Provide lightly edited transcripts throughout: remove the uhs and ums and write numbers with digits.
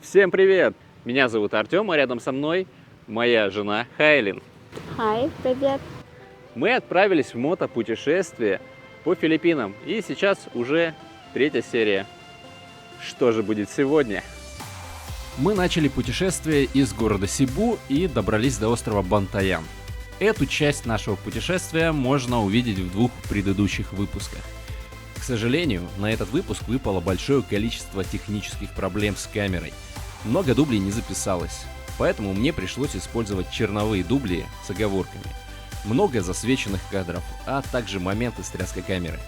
Всем привет! Меня зовут Артем, а рядом со мной моя жена Хайлин. Хай, привет. Мы отправились в мотопутешествие по Филиппинам, и сейчас уже третья серия. Что же будет сегодня? Мы начали путешествие из города Сибу и добрались до острова Бантаян. Эту часть нашего путешествия можно увидеть в двух предыдущих выпусках. К сожалению, на этот выпуск выпало большое количество технических проблем с камерой. Много дублей не записалось, поэтому мне пришлось использовать черновые дубли с оговорками. Много засвеченных кадров, а также моменты с тряской камеры.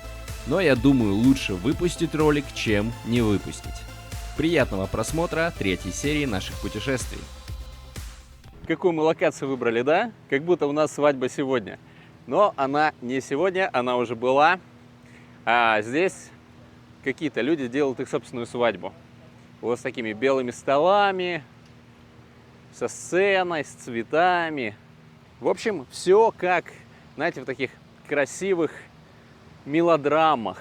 Но я думаю, лучше выпустить ролик, чем не выпустить. Приятного просмотра третьей серии наших путешествий. Какую мы локацию выбрали, да? Как будто у нас свадьба сегодня. Но она не сегодня, она уже была. А здесь какие-то люди делают их собственную свадьбу. Вот с такими белыми столами, со сценой, с цветами. В общем, все как, знаете, в таких красивых мелодрамах.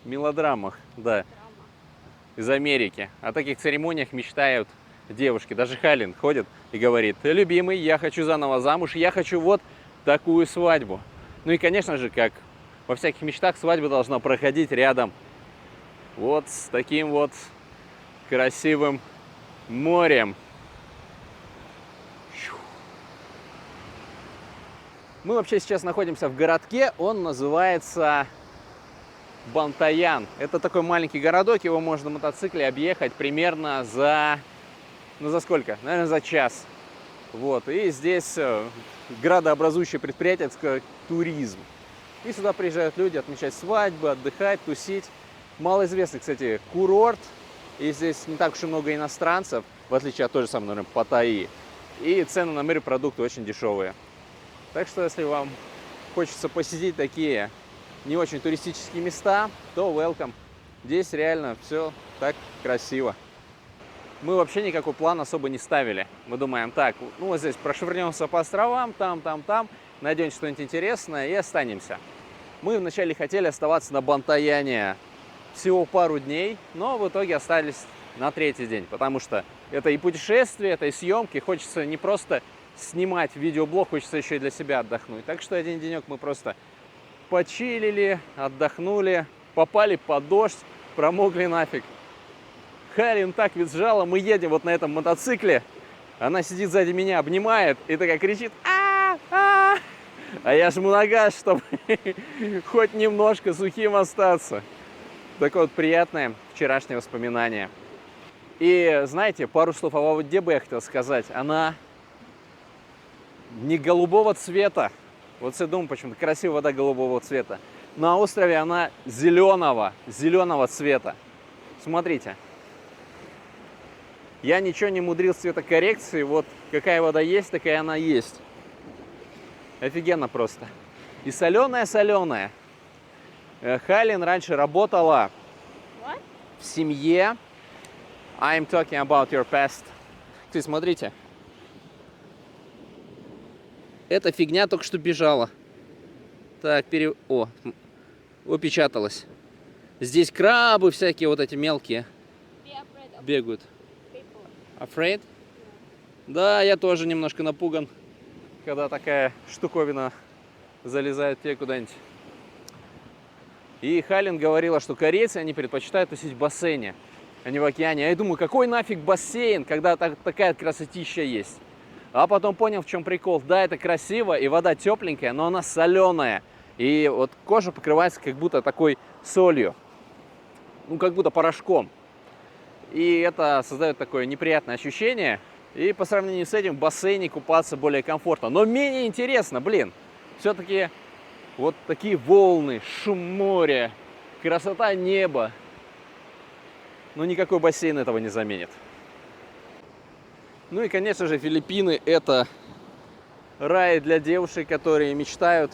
Мелодрамах, да, из Америки. О таких церемониях мечтают девушки. Даже Хайлин ходит и говорит: любимый, я хочу заново замуж, я хочу вот такую свадьбу. Ну и, конечно же, как во всяких мечтах, свадьба должна проходить рядом вот с таким вот красивым морем. Мы вообще сейчас находимся в городке, он называется Бантаян. Это такой маленький городок, его можно на мотоцикле объехать примерно за... Ну за сколько? Наверное, за час. Вот, и здесь градообразующее предприятие, так сказать, туризм. И сюда приезжают люди отмечать свадьбы, отдыхать, тусить. Малоизвестный, кстати, курорт. И здесь не так уж и много иностранцев, в отличие от той же самой, наверное, Паттайи. И цены на морепродукты очень дешевые. Так что, если вам хочется посетить такие не очень туристические места, то welcome. Здесь реально все так красиво. Мы вообще никакой план особо не ставили. Мы думаем, так, ну вот здесь прошвырнемся по островам, там, найдем что-нибудь интересное и останемся. Мы вначале хотели оставаться на Бантаяне всего пару дней, но в итоге остались на третий день, потому что это и путешествие, это и съемки, хочется не просто снимать видеоблог, хочется еще и для себя отдохнуть. Так что один денек мы просто почилили, отдохнули, попали под дождь, промокли нафиг. Хайлин так визжала, мы едем вот на этом мотоцикле, она сидит сзади меня, обнимает и такая кричит: а я жму на газ, чтобы хоть немножко сухим остаться. Такое вот приятное вчерашнее воспоминание. И знаете, пару слов о воде бы я хотел сказать. Она не голубого цвета. Вот все думают, почему-то красивая вода голубого цвета. На острове она зеленого цвета. Смотрите. Я ничего не мудрил с цветокоррекцией. Вот какая вода есть, такая она есть. Офигенно просто. И соленая. Хайлин раньше работала в семье. I'm talking about your past. Ты смотрите. Эта фигня только что бежала. Так, опечаталась. Здесь крабы всякие вот эти мелкие бегают. Afraid? Да, я тоже немножко напуган, когда такая штуковина залезает тебе куда-нибудь. И Хайлин говорила, что корейцы, они предпочитают тусить в бассейне, а не в океане. А я думаю, какой нафиг бассейн, когда такая красотища есть. А потом понял, в чем прикол. Да, это красиво, и вода тепленькая, но она соленая. И вот кожа покрывается как будто такой солью. Ну, как будто порошком. И это создает такое неприятное ощущение. И по сравнению с этим в бассейне купаться более комфортно. Но менее интересно, блин. Все-таки вот такие волны, шум моря, красота неба. Но никакой бассейн этого не заменит. Ну и, конечно же, Филиппины – это рай для девушек, которые мечтают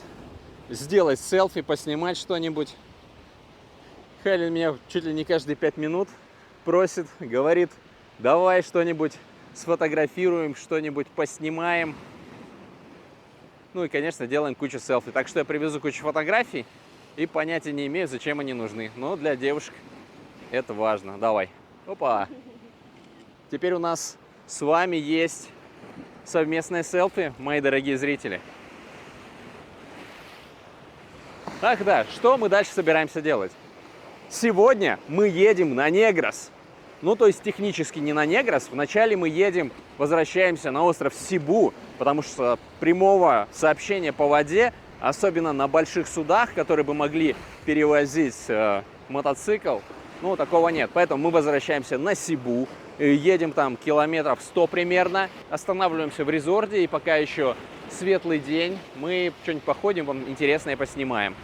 сделать селфи, поснимать что-нибудь. Хайлин меня чуть ли не каждые 5 минут просит, говорит: давай что-нибудь сфотографируем, что-нибудь поснимаем. Ну и, конечно, делаем кучу селфи. Так что я привезу кучу фотографий и понятия не имею, зачем они нужны. Но для девушек это важно. Давай. Опа. теперь у нас с вами есть совместное селфи, мои дорогие зрители. Ах да, что мы дальше собираемся делать? Сегодня мы едем на Негрос. Ну, то есть технически не на Негрос. Вначале мы возвращаемся на остров Сибу, потому что прямого сообщения по воде, особенно на больших судах, которые бы могли перевозить мотоцикл, ну, такого нет. Поэтому мы возвращаемся на Сибу, едем там километров 100 примерно, останавливаемся в резорте, и пока еще светлый день, мы что-нибудь походим, вам интересное поснимаем.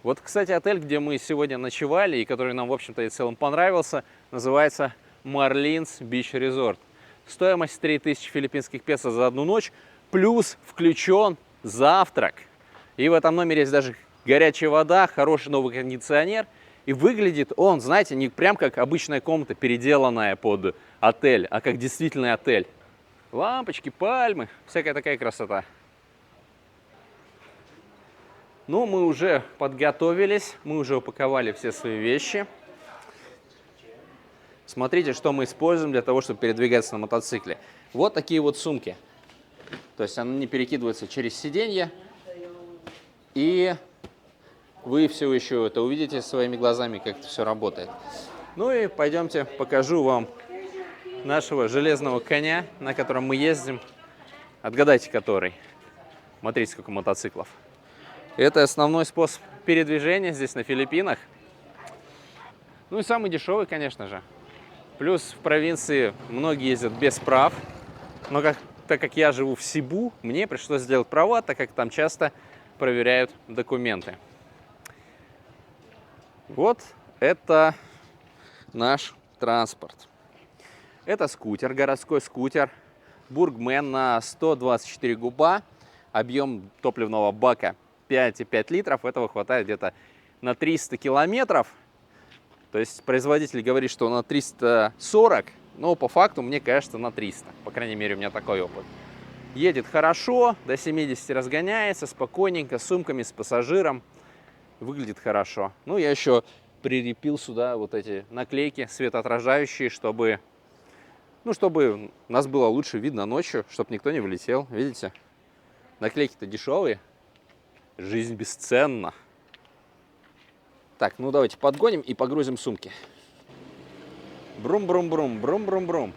Вот, кстати, отель, где мы сегодня ночевали, и который нам, в общем-то, и в целом понравился, называется Marlins Beach Resort. Стоимость 3000 филиппинских песо за одну ночь, плюс включен завтрак. И в этом номере есть даже горячая вода, хороший новый кондиционер. И выглядит он, знаете, не прям как обычная комната, переделанная под отель, а как действительный отель. Лампочки, пальмы, всякая такая красота. Ну, мы уже подготовились, мы уже упаковали все свои вещи. Смотрите, что мы используем для того, чтобы передвигаться на мотоцикле. Вот такие вот сумки. То есть они перекидываются через сиденье. И вы все еще это увидите своими глазами, как это все работает. Ну и пойдемте покажу вам нашего железного коня, на котором мы ездим. Отгадайте, который. Смотрите, сколько мотоциклов. Это основной способ передвижения здесь на Филиппинах. Ну и самый дешевый, конечно же. Плюс в провинции многие ездят без прав. Но так как я живу в Сибу, мне пришлось сделать права, так как там часто проверяют документы. Вот это наш транспорт. Это скутер, городской скутер. Бургмен на 124 куба. Объем топливного бака 5,5 литров. Этого хватает где-то на 300 километров. То есть производитель говорит, что на 340, но по факту мне кажется на 300. По крайней мере, у меня такой опыт. Едет хорошо, до 70 разгоняется, спокойненько, с сумками, с пассажиром. Выглядит хорошо. Ну, я еще прилепил сюда вот эти наклейки светоотражающие, чтобы нас было лучше видно ночью, чтобы никто не влетел. Видите? Наклейки-то дешевые. Жизнь бесценна. Так, ну давайте подгоним и погрузим сумки. Брум-брум-брум, брум-брум-брум.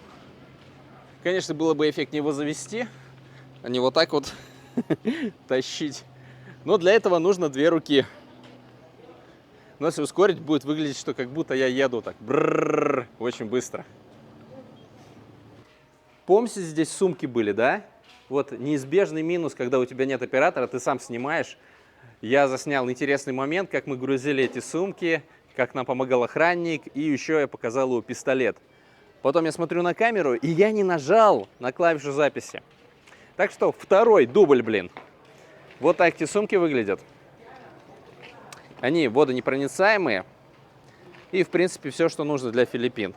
Конечно, было бы эффектнее его завести, а не вот так вот тащить. Но для этого нужно 2 руки. Но если ускорить, будет выглядеть, что как будто я еду так. Бррррр, очень быстро. Помните, здесь сумки были, да? Вот неизбежный минус, когда у тебя нет оператора, ты сам снимаешь. Я заснял интересный момент, как мы грузили эти сумки, как нам помогал охранник, и еще я показал его пистолет. Потом я смотрю на камеру, и я не нажал на клавишу записи. Так что второй дубль, блин. Вот так эти сумки выглядят. Они водонепроницаемые. И, в принципе, все, что нужно для Филиппин.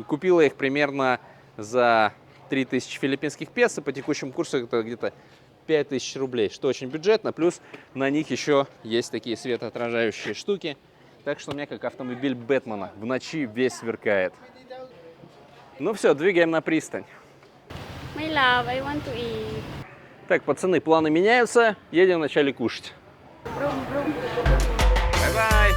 Купила их примерно за 3000 филиппинских песо. По текущему курсу это где-то 5000 рублей, что очень бюджетно. Плюс на них еще есть такие светоотражающие штуки. Так что у меня как автомобиль Бэтмена. В ночи весь сверкает. Ну все, двигаем на пристань. My love, I want to eat. Так, пацаны, планы меняются. Едем вначале кушать. Бай-бай!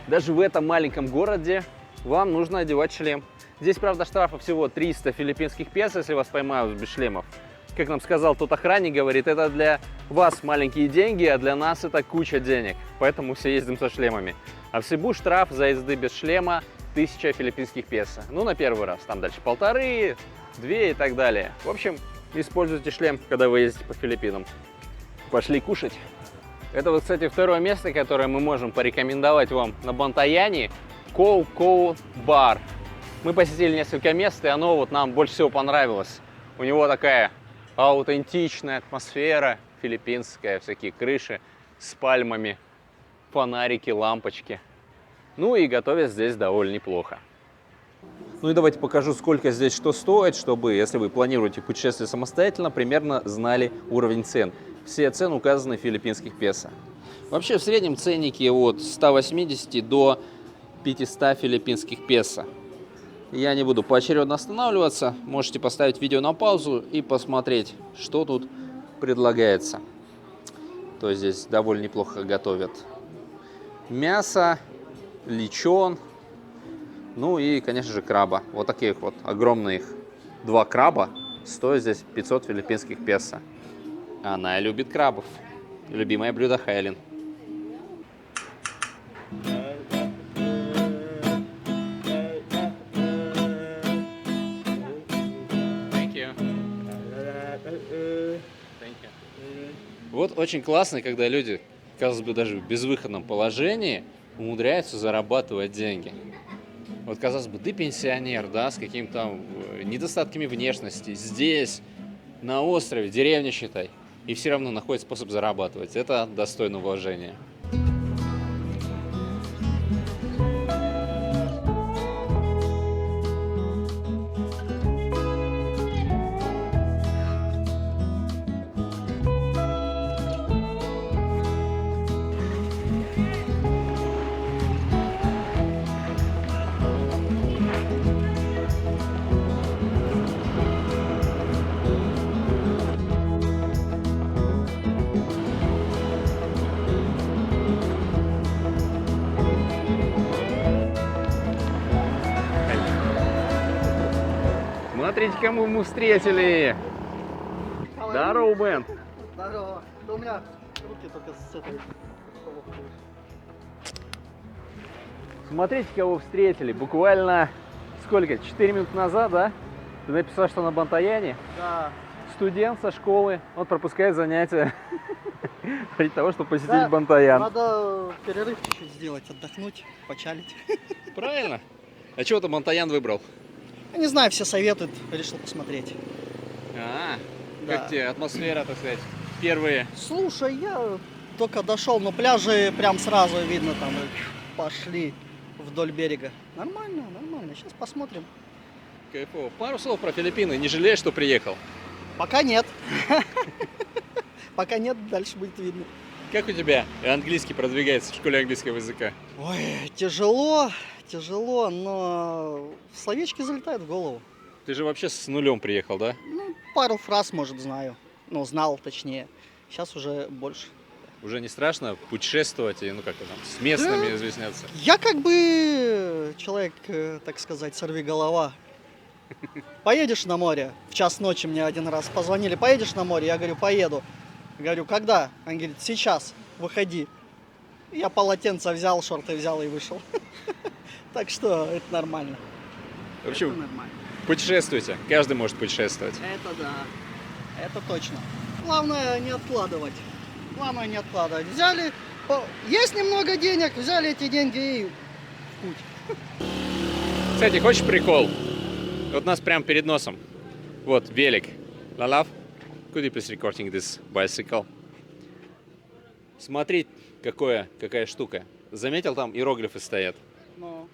Даже в этом маленьком городе вам нужно одевать шлем. Здесь, правда, штрафа всего 300 филиппинских песо, если вас поймают без шлемов. Как нам сказал тот охранник, говорит, это для вас маленькие деньги, а для нас это куча денег. Поэтому все ездим со шлемами. А в Сибу штраф за езды без шлема 1000 филиппинских песо. Ну, на первый раз. Там дальше 1500, 2 и так далее. В общем, используйте шлем, когда вы ездите по Филиппинам. Пошли кушать. Это вот, кстати, второе место, которое мы можем порекомендовать вам на Бантаяне. Коу бар. Мы посетили несколько мест, и оно вот нам больше всего понравилось. У него такая аутентичная атмосфера, филиппинская, всякие крыши с пальмами, фонарики, лампочки. Ну и готовят здесь довольно неплохо. Ну и давайте покажу, сколько здесь что стоит, чтобы, если вы планируете путешествие самостоятельно, примерно знали уровень цен. Все цены указаны в филиппинских песо. Вообще в среднем ценники от 180 до 500 филиппинских песо. Я не буду поочередно останавливаться. Можете поставить видео на паузу и посмотреть, что тут предлагается. То есть здесь довольно неплохо готовят мясо, личон, ну и, конечно же, краба. Вот таких вот огромных 2 краба стоят здесь 500 филиппинских песо. Она любит крабов. Любимое блюдо Хайлин. Вот очень классно, когда люди, казалось бы, даже в безвыходном положении умудряются зарабатывать деньги. Вот, казалось бы, ты пенсионер, да, с какими-то там недостатками внешности, здесь, на острове, деревня, считай, и все равно находит способ зарабатывать. Это достойно уважения. Смотрите, кому мы встретили. Здорово, Бен. Здорово. Да у меня руки только с этой. Смотрите, кого встретили. Буквально сколько? 4 минуты назад, да? Ты написал, что на Бантаяне? Да. Студент со школы. Он пропускает занятия ради того, чтобы посетить Да, Бантаян. надо перерыв чуть-чуть сделать, отдохнуть, почалить. Правильно. А чего ты Бантаян выбрал? Я не знаю, все советуют, решил посмотреть. А, Да. как тебе атмосфера, так сказать, первые? Слушай, я только дошел, но пляжи прям сразу видно, там пошли вдоль берега. Нормально, нормально. Сейчас посмотрим. Кайфово. Пару слов про Филиппины. Не жалеешь, что приехал? Пока нет. Пока нет, дальше будет видно. Как у тебя английский продвигается в школе английского языка? Ой, тяжело, но словечки залетают в голову. Ты же вообще с нулем приехал, да? Ну, пару фраз, может, знаю. Ну, знал, точнее. Сейчас уже больше. Уже не страшно путешествовать и, ну, как-то там, с местными изъясняться? Я как бы человек, так сказать, сорвиголова. Поедешь на море? В час ночи мне один раз позвонили. Поедешь на море? Я говорю, поеду. Говорю, когда? Он говорит, сейчас, выходи. Я полотенце взял, шорты взял и вышел. Так что это нормально. В общем, Это нормально. путешествуйте. Каждый может путешествовать. Это да. Это точно. Главное не откладывать. Главное не откладывать. Взяли, есть немного денег, взяли эти деньги и в путь. Кстати, хочешь прикол? Вот у нас прямо перед носом. Вот, велик. Lalav, could you please recording this bicycle? Смотри, какая штука. Заметил, там иероглифы стоят? Ну,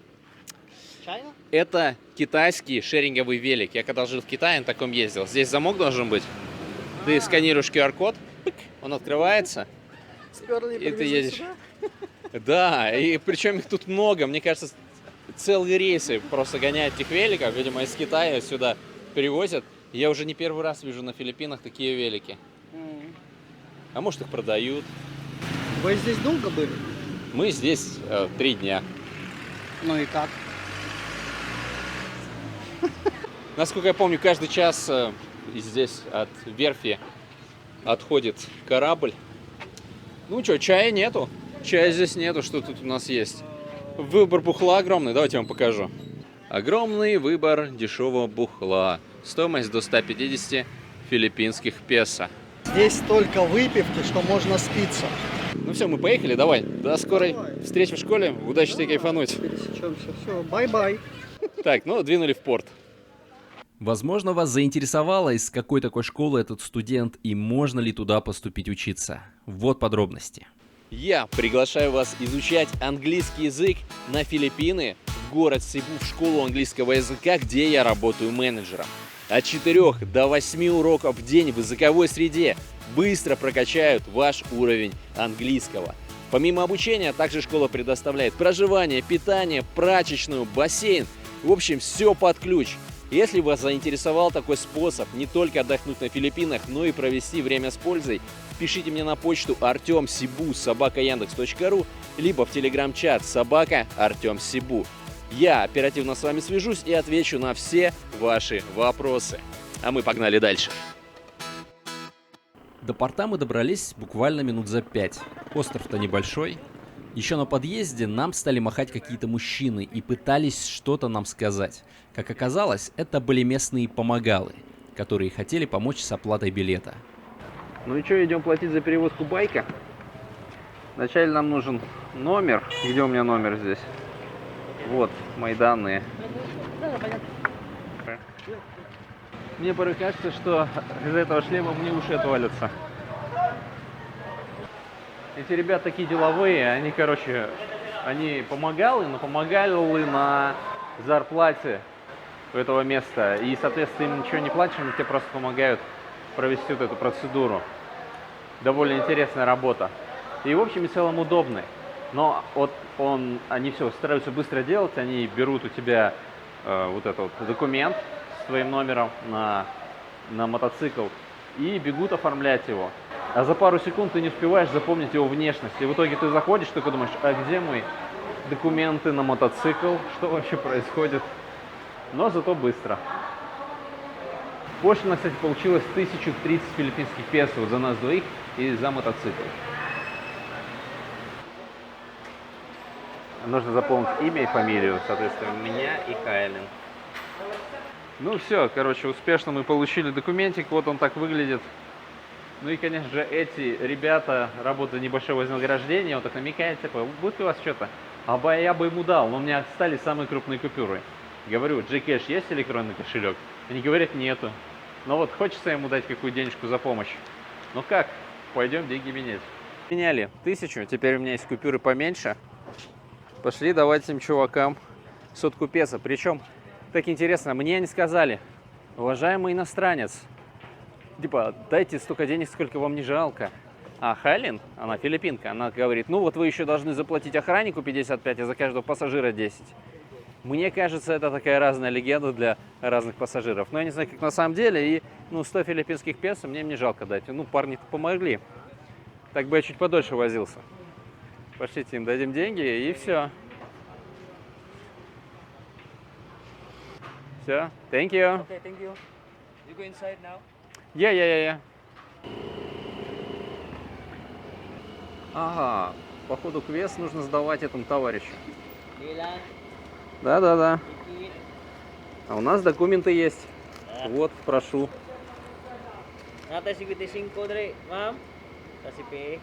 чайно? Это китайский шеринговый велик. Я когда жил в Китае, на таком ездил. Здесь замок должен быть. Ты сканируешь QR-код, он открывается, Сперли, и ты привезли едешь. сюда? Да, и причем их тут много. Мне кажется, целые рейсы просто гоняют этих великов. Видимо, из Китая сюда перевозят. Я уже не первый раз вижу на Филиппинах такие велики. А может, их продают. Вы здесь долго были? Мы здесь 3 дня. Ну и как? Насколько я помню, каждый час здесь от верфи отходит корабль. Ну что, чая нету. Чая здесь нету. Что тут у нас есть? Выбор бухла огромный. Давайте я вам покажу. Огромный выбор дешевого бухла. Стоимость до 150 филиппинских песо. Здесь столько выпивки, что можно спиться. Ну все, мы поехали, давай. До скорой Давай. встречи в школе. Удачи тебе кайфануть. Пересечемся. Все, бай-бай. Так, ну, двинули в порт. Возможно, вас заинтересовало, из какой такой школы этот студент и можно ли туда поступить учиться. Вот подробности. Я приглашаю вас изучать английский язык на Филиппины, в город Себу, в школу английского языка, где я работаю менеджером. От 4 до 8 уроков в день в языковой среде быстро прокачают ваш уровень английского. Помимо обучения, также школа предоставляет проживание, питание, прачечную, бассейн. В общем, все под ключ. Если вас заинтересовал такой способ не только отдохнуть на Филиппинах, но и провести время с пользой, пишите мне на почту artemsibu@yandex.ru либо в телеграм-чат @artemsibu. Я оперативно с вами свяжусь и отвечу на все ваши вопросы. А мы погнали дальше. До порта мы добрались буквально минут за 5. Остров-то небольшой. Еще на подъезде нам стали махать какие-то мужчины и пытались что-то нам сказать. Как оказалось, это были местные помогалы, которые хотели помочь с оплатой билета. Ну и что, идем платить за перевозку байка? Вначале нам нужен номер. Где у меня номер здесь? Вот, мои данные. Мне порой кажется, что из этого шлема мне уши отвалятся. Эти ребята такие деловые, они, они помогали, но помогали на зарплате у этого места. И, соответственно, им ничего не платишь, они тебе просто помогают провести вот эту процедуру. Довольно интересная работа. И, в общем и целом, удобный. Но вот они все стараются быстро делать, они берут у тебя вот этот вот документ с твоим номером на мотоцикл и бегут оформлять его. А за пару секунд ты не успеваешь запомнить его внешность. И в итоге ты заходишь, только думаешь, а где мои документы на мотоцикл? Что вообще происходит? Но зато быстро. Пошлина, кстати, получилась 1030 филиппинских песо за нас двоих и за мотоцикл. Нужно заполнить имя и фамилию, соответственно, меня и Кайлин. Ну все, короче, успешно мы получили документик, вот он так выглядит. Ну и, конечно же, эти ребята работают за небольшое вознаграждение, он так намекает, типа, будет ли у вас что-то? Я бы ему дал, но у меня остались самые крупные купюры. Говорю, Gcash есть электронный кошелек? Они говорят, нету. Но вот хочется ему дать какую денежку за помощь. Ну как, пойдем деньги менять. Меняли 1000, теперь у меня есть купюры поменьше. Пошли давать этим чувакам 100 песо. Причем, так интересно, мне они сказали, уважаемый иностранец, типа, дайте столько денег, сколько вам не жалко. А Хайлин, она филиппинка, она говорит, ну вот вы еще должны заплатить охраннику 55, а за каждого пассажира 10. Мне кажется, это такая разная легенда для разных пассажиров. Но я не знаю, как на самом деле. И 100 филиппинских песо мне не жалко дать. Ну, парни-то помогли. Так бы я чуть подольше возился. Пошлите им, дадим деньги и все. Все, thank you. Okay, thank you. You go inside now. Yeah. Ага, походу квест нужно сдавать этому товарищу. Bilang, Да. ticket. А у нас документы есть. Вот, прошу. Nata 55 dre, ma'am. Kasi pay.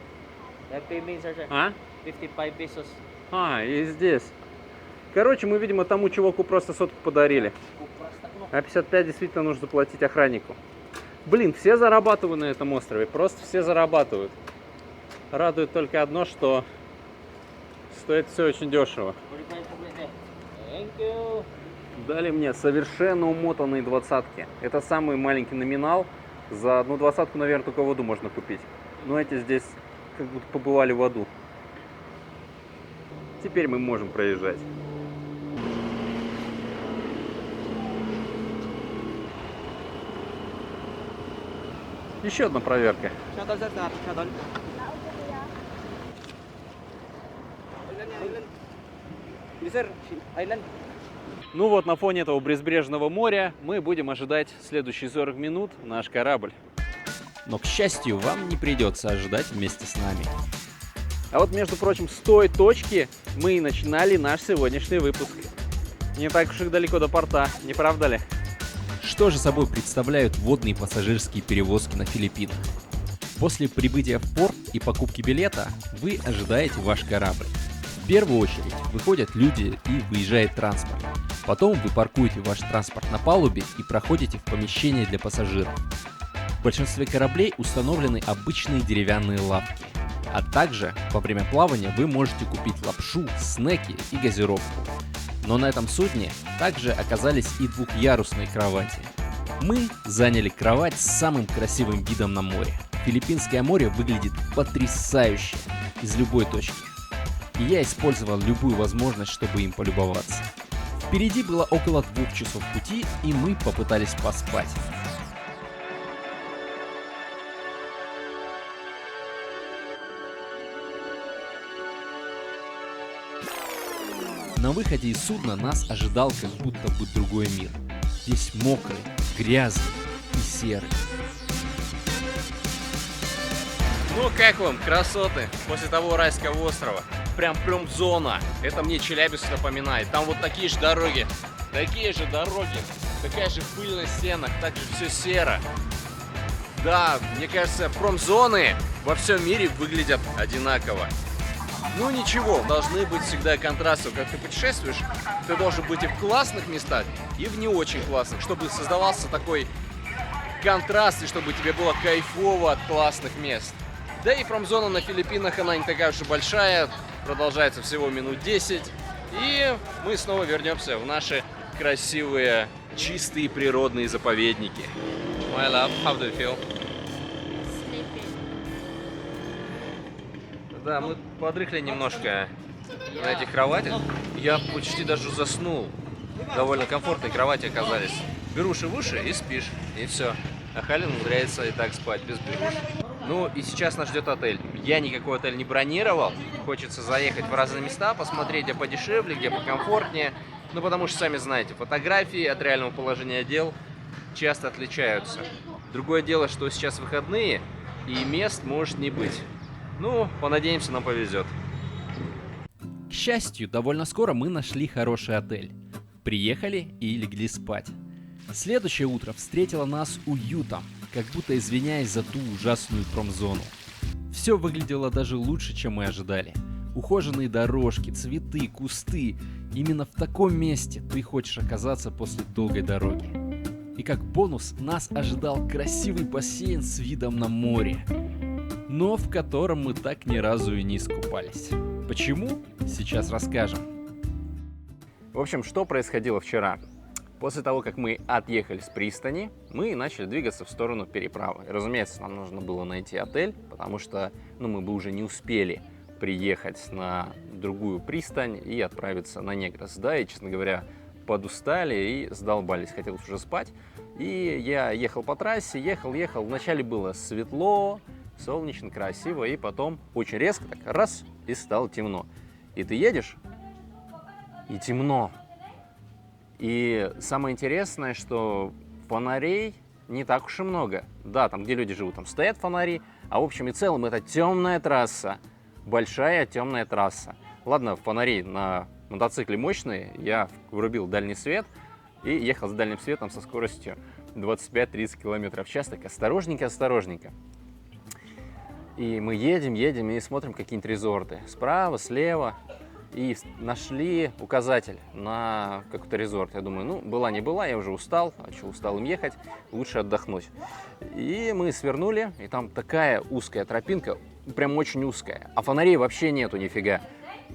Payment sir. А? 55 pesos. А, и здесь. Короче, мы, видимо, тому чуваку просто сотку подарили. А 55 действительно нужно заплатить охраннику. Блин, все зарабатывают на этом острове. Просто все зарабатывают. Радует только одно, что стоит все очень дешево. 45 Thank you. Дали мне совершенно умотанные двадцатки. Это самый маленький номинал. За одну двадцатку, наверное, только воду можно купить. Но эти здесь как будто побывали в аду. Теперь мы можем проезжать. Еще одна проверка. Ну вот, на фоне этого безбрежного моря мы будем ожидать следующие 40 минут наш корабль. Но, к счастью, вам не придется ожидать вместе с нами. А вот, между прочим, с той точки мы и начинали наш сегодняшний выпуск. Не так уж и далеко до порта, не правда ли? Что же собой представляют водные пассажирские перевозки на Филиппинах? После прибытия в порт и покупки билета вы ожидаете ваш корабль. В первую очередь выходят люди и выезжает транспорт. Потом вы паркуете ваш транспорт на палубе и проходите в помещение для пассажиров. В большинстве кораблей установлены обычные деревянные лавки. А также во время плавания вы можете купить лапшу, снеки и газировку. Но на этом судне также оказались и двухъярусные кровати. Мы заняли кровать с самым красивым видом на море. Филиппинское море выглядит потрясающе из любой точки. И я использовал любую возможность, чтобы им полюбоваться. Впереди было около 2 часов пути, и мы попытались поспать. На выходе из судна нас ожидал как будто бы другой мир. Весь мокрый, грязный и серый. Ну как вам, красоты, после того райского острова? Прям зона. Это мне Челябинск напоминает. Там вот такие же дороги. Такая же пыль на стенах, так же все серо. Да, мне кажется, промзоны во всем мире выглядят одинаково. Ну ничего, должны быть всегда контрасты. Когда ты путешествуешь, ты должен быть и в классных местах, и в не очень классных, чтобы создавался такой контраст, и чтобы тебе было кайфово от классных мест. Да и промзона на Филиппинах, она не такая уж и большая, продолжается всего минут 10. И мы снова вернемся в наши красивые, чистые природные заповедники. My love, how do you feel? Sleeping. Да, мы подрыхли немножко на этих кроватях. Я почти даже заснул. Довольно комфортные кровати оказались. Беруши в уши и спишь, и все. А Халин умудряется и так спать без беруш. Ну и сейчас нас ждет отель. Я никакой отель не бронировал. Хочется заехать в разные места, посмотреть, где подешевле, где покомфортнее. Ну потому что, сами знаете, фотографии от реального положения дел часто отличаются. Другое дело, что сейчас выходные, и мест может не быть. Ну, понадеемся, нам повезет. К счастью, довольно скоро мы нашли хороший отель. Приехали и легли спать. Следующее утро встретило нас уютом, как будто извиняясь за ту ужасную промзону. Все выглядело даже лучше, чем мы ожидали. Ухоженные дорожки, цветы, кусты. Именно в таком месте ты хочешь оказаться после долгой дороги. И как бонус нас ожидал красивый бассейн с видом на море, но в котором мы так ни разу и не искупались. Почему? Сейчас расскажем. В общем, что происходило вчера? После того, как мы отъехали с пристани, мы начали двигаться в сторону переправы. И, разумеется, нам нужно было найти отель, потому что мы бы уже не успели приехать на другую пристань и отправиться на Негрос. Да, и, честно говоря, подустали и задолбались, хотелось уже спать. И я ехал по трассе, ехал. Вначале было светло, солнечно, красиво, и потом очень резко так раз, и стало темно. И ты едешь, и темно. И самое интересное, что фонарей не так уж и много. Да, там, где люди живут, там стоят фонари, а в общем и целом это темная трасса, большая темная трасса. Ладно, фонари на мотоцикле мощные, я врубил дальний свет и ехал с дальним светом со скоростью 25-30 км в час, так осторожненько. И мы едем и смотрим какие-нибудь резорты. Справа, слева. И нашли указатель на какой-то резорт. Я думаю, была не была, я уже устал. А что, устал им ехать? Лучше отдохнуть. И мы свернули, и там такая узкая тропинка, прям очень узкая. А фонарей вообще нету нифига.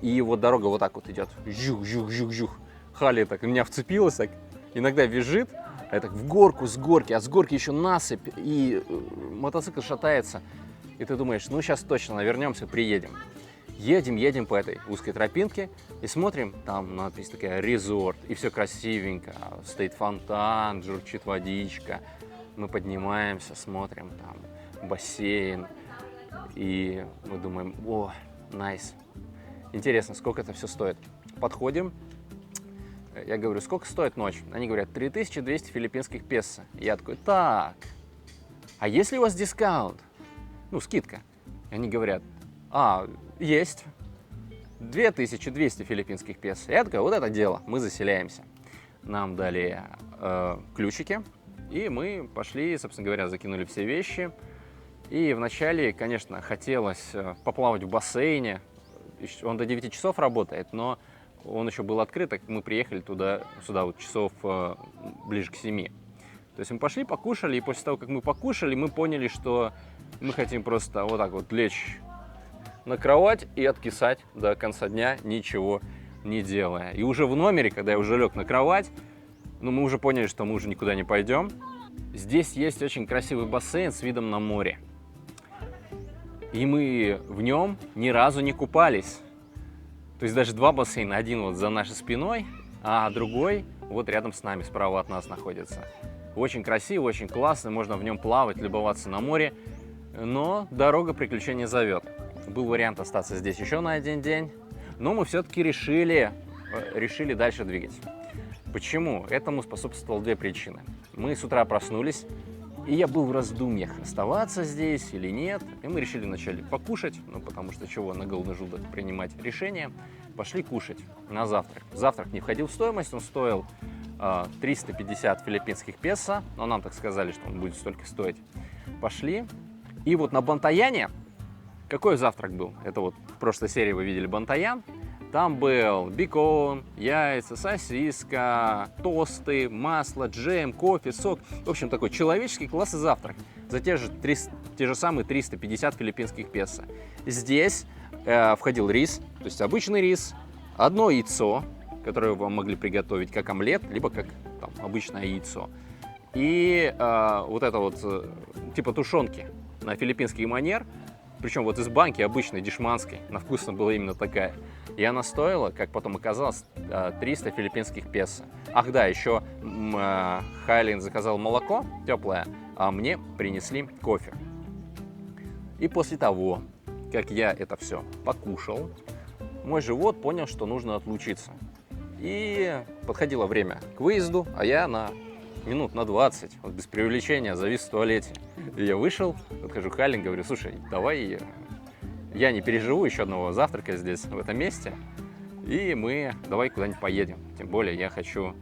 И вот дорога вот так вот идет. Жух. Хали так в меня вцепилась, так иногда визжит. А так в горку, с горки, а с горки еще насыпь, и мотоцикл шатается. И ты думаешь, сейчас точно навернемся, приедем. Едем по этой узкой тропинке и смотрим, там надпись такая «Резорт», и все красивенько, стоит фонтан, журчит водичка. Мы поднимаемся, смотрим, там бассейн, и мы думаем, найс. Интересно, сколько это все стоит? Подходим, я говорю, сколько стоит ночь? Они говорят, 3200 филиппинских песо. Я такой, так, а есть ли у вас дискаунт? Скидка. И они говорят, есть. 2200 филиппинских песо. Я такой, вот это дело, мы заселяемся. Нам дали ключики, и мы пошли, собственно говоря, закинули все вещи И вначале, конечно, хотелось поплавать в бассейне. Он до 9 часов работает, но он еще был открыт, так мы приехали сюда вот часов ближе к 7. То есть мы пошли, покушали, и после того, как мы покушали, мы поняли, что мы хотим просто вот так вот лечь на кровать и откисать до конца дня, ничего не делая. И уже в номере, когда я уже лег на кровать, мы уже поняли, что мы уже никуда не пойдем. Здесь есть очень красивый бассейн с видом на море. И мы в нем ни разу не купались. То есть даже два бассейна. Один вот за нашей спиной, а другой вот рядом с нами, справа от нас находится. Очень красиво, очень классно, можно в нем плавать, любоваться на море. Но дорога приключений зовет. Был вариант остаться здесь еще на один день, но мы все-таки решили дальше двигать. Почему? Этому способствовало две причины. Мы с утра проснулись, и я был в раздумьях, оставаться здесь или нет. И мы решили вначале покушать, потому что чего на голодный желудок принимать решение. Пошли кушать на завтрак. Завтрак не входил в стоимость, он стоил 350 филиппинских песо, но нам так сказали, что он будет столько стоить. Пошли, и вот на Бантаяне, какой завтрак был? Это вот в прошлой серии вы видели Бантаян. Там был бекон, яйца, сосиска, тосты, масло, джем, кофе, сок. В общем, такой человеческий классный завтрак за те же самые 350 филиппинских песо. Здесь входил рис, то есть обычный рис, одно яйцо, которое вам могли приготовить как омлет, либо как там, обычное яйцо. И вот это вот типа тушенки на филиппинский манер. Причем вот из банки обычной, дешманской, на вкус была именно такая. И она стоила, как потом оказалось, 300 филиппинских песо. Ах да, еще Хайлин заказал молоко теплое, а мне принесли кофе. И после того, как я это все покушал, мой живот понял, что нужно отлучиться. И подходило время к выезду, а я минут на 20, вот без преувеличения, завис в туалете. И я вышел, подхожу к Хайлин, говорю: слушай, давай я не переживу еще одного завтрака здесь, в этом месте, и мы давай куда-нибудь поедем. Тем более я хочу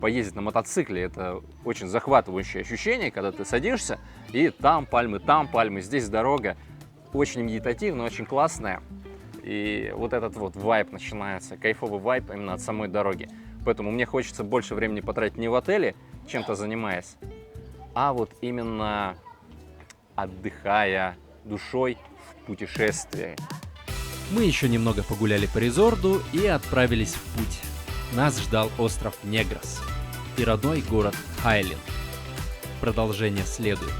поездить на мотоцикле. Это очень захватывающее ощущение, когда ты садишься, и там пальмы, здесь дорога. Очень медитативно, очень классная. И вот этот вот вайб начинается, кайфовый вайб именно от самой дороги. Поэтому мне хочется больше времени потратить не в отеле, чем-то занимаясь, а вот именно отдыхая душой в путешествии. Мы еще немного погуляли по резорту и отправились в путь. Нас ждал остров Негрос и родной город Хайлин. Продолжение следует.